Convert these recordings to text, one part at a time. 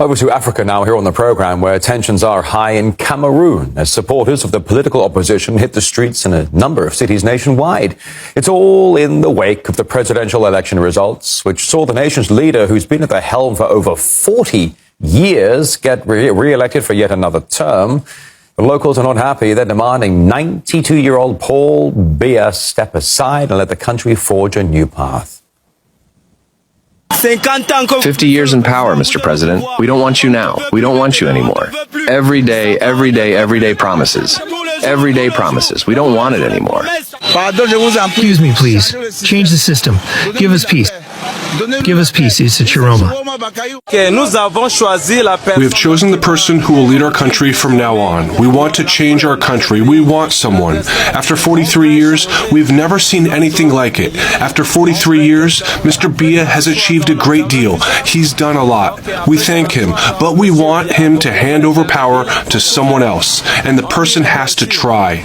Over to Africa now, here on the program, where tensions are high in Cameroon as supporters of the political opposition hit the streets in a number of cities nationwide. It's all in the wake of the presidential election results, which saw the nation's leader, who's been at the helm for over 40 years, get re-elected for yet another term. The locals are not happy. They're demanding 92-year-old Paul Biya step aside and let the country forge a new path. 50 years in power, Mr. President. We don't want you now. We don't want you anymore. Every day promises. Everyday promises. We don't want it anymore. Excuse me, please. Change the system. Give us peace. Give us peace, Issa Chiroma. We have chosen the person who will lead our country from now on. We want to change our country. We want someone. After 43 years, we've never seen anything like it. After 43 years, Mr. Biya has achieved a great deal. He's done a lot. We thank him, but we want him to hand over power to someone else, and the person has to try.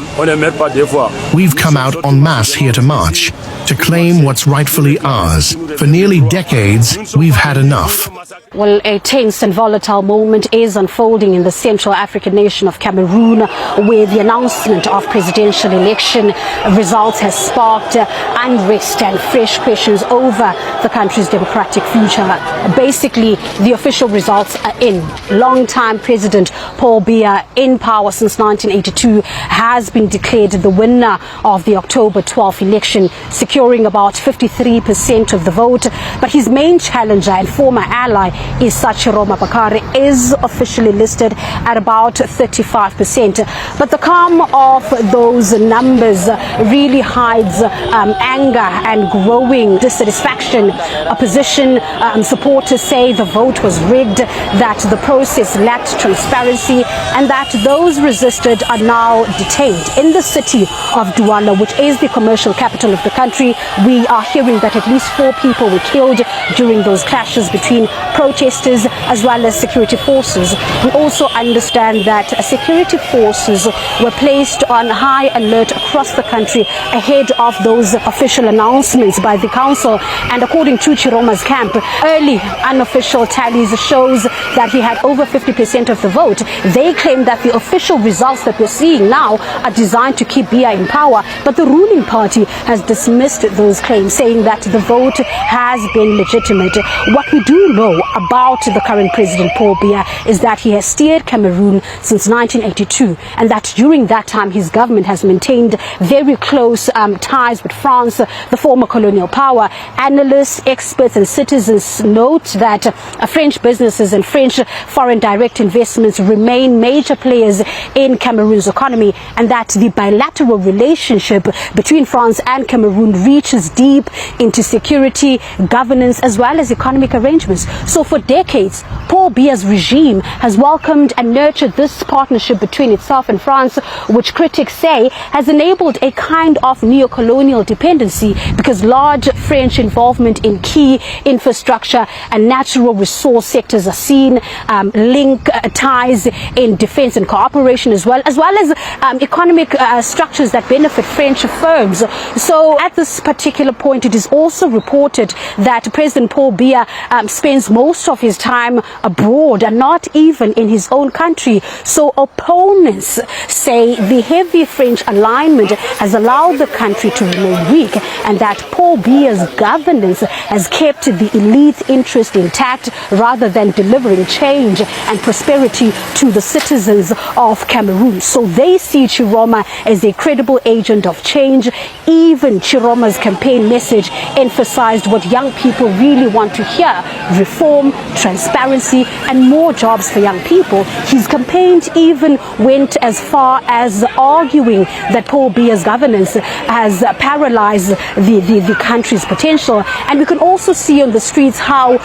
We've come out en masse here to march, to claim what's rightfully ours. For nearly decades, we've had enough. Well, a tense and volatile moment is unfolding in the Central African nation of Cameroon, where the announcement of presidential election results has sparked unrest and fresh questions over the country's democratic future. Basically, the official results are in. Long-time President Paul Biya, in power since 1982, has been declared the winner of the October 12th election, securing about 53% of the vote. But his main challenger and former ally, Issa Chiroma, is officially listed at about 35%. But the calm of those numbers really hides anger and growing dissatisfaction. Opposition supporters say the vote was rigged, that the process lacked transparency, and that those resisted are now detained. In the city of Douala, which is the commercial capital of the country, we are hearing that at least 4 people were killed during those clashes between protesters as well as security forces. We also understand that security forces were placed on high alert across the country ahead of those official announcements by the council. And according to Chiroma's camp, early unofficial tallies shows that he had over 50% of the vote. They claim that the official results that we're seeing now are designed to keep Biya in power, but the ruling party has dismissed those claims, saying that the vote has been legitimate. What we do know about the current president, Paul Biya, is that he has steered Cameroon since 1982, and that during that time his government has maintained very close ties with France, the former colonial power. Analysts, experts and citizens note that French businesses and French foreign direct investments remain major players in Cameroon's economy, and that the bilateral relationship between France and Cameroon reaches deep into security, governance as well as economic arrangements. So for decades, Paul Biya's regime has welcomed and nurtured this partnership between itself and France, which critics say has enabled a kind of neo-colonial dependency, because large French involvement in key infrastructure and natural resource sectors are seen, link ties in defense and cooperation as well as economic structures that benefit French firms. So at this particular point, it is also reported that President Paul Biya spends most of his time abroad and not even in his own country. So opponents say the heavy French alignment has allowed the country to remain weak, and that Paul Biya's governance has kept the elite interest intact rather than delivering change and prosperity to the citizens of Cameroon. So they see Chiroma as a credible agent of change. Even Chiroma's campaign message emphasized what young people really want to hear: reform, transparency and more jobs for young people. His campaign even went as far as arguing that Paul Biya's governance has paralyzed the country's potential. And we can also see on the streets how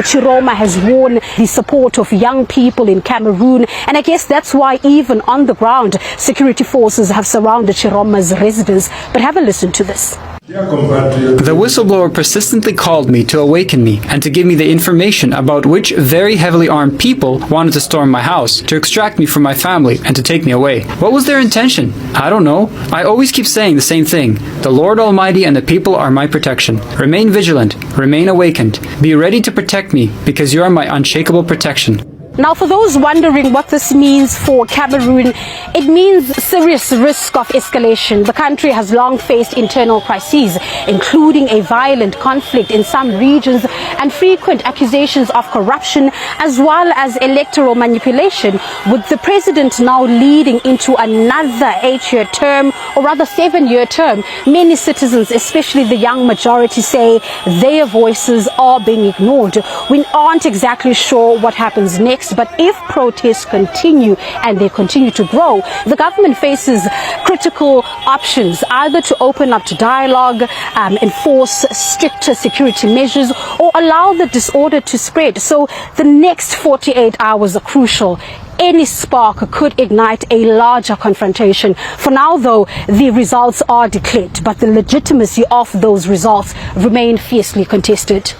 Chiroma has won the support of young people in Cameroon. And I guess that's why even on the ground, security forces have surrounded Chiroma's residence. But have a listen to this. The whistleblower persistently called me to awaken me and to give me the information about which very heavily armed people wanted to storm my house, to extract me from my family, and to take me away. What was their intention? I don't know. I always keep saying the same thing. The Lord Almighty and the people are my protection. Remain vigilant. Remain awakened. Be ready to protect me, because you are my unshakable protection. Now, for those wondering what this means for Cameroon, it means serious risk of escalation. The country has long faced internal crises, including a violent conflict in some regions and frequent accusations of corruption, as well as electoral manipulation, with the president now leading into another 8-year term, or rather 7-year term. Many citizens, especially the young majority, say their voices are being ignored. We aren't exactly sure what happens next. But if protests continue and they continue to grow, the government faces critical options, either to open up to dialogue, enforce stricter security measures, or allow the disorder to spread. So the next 48 hours are crucial. Any spark could ignite a larger confrontation. For now, though, the results are declared, but the legitimacy of those results remain fiercely contested.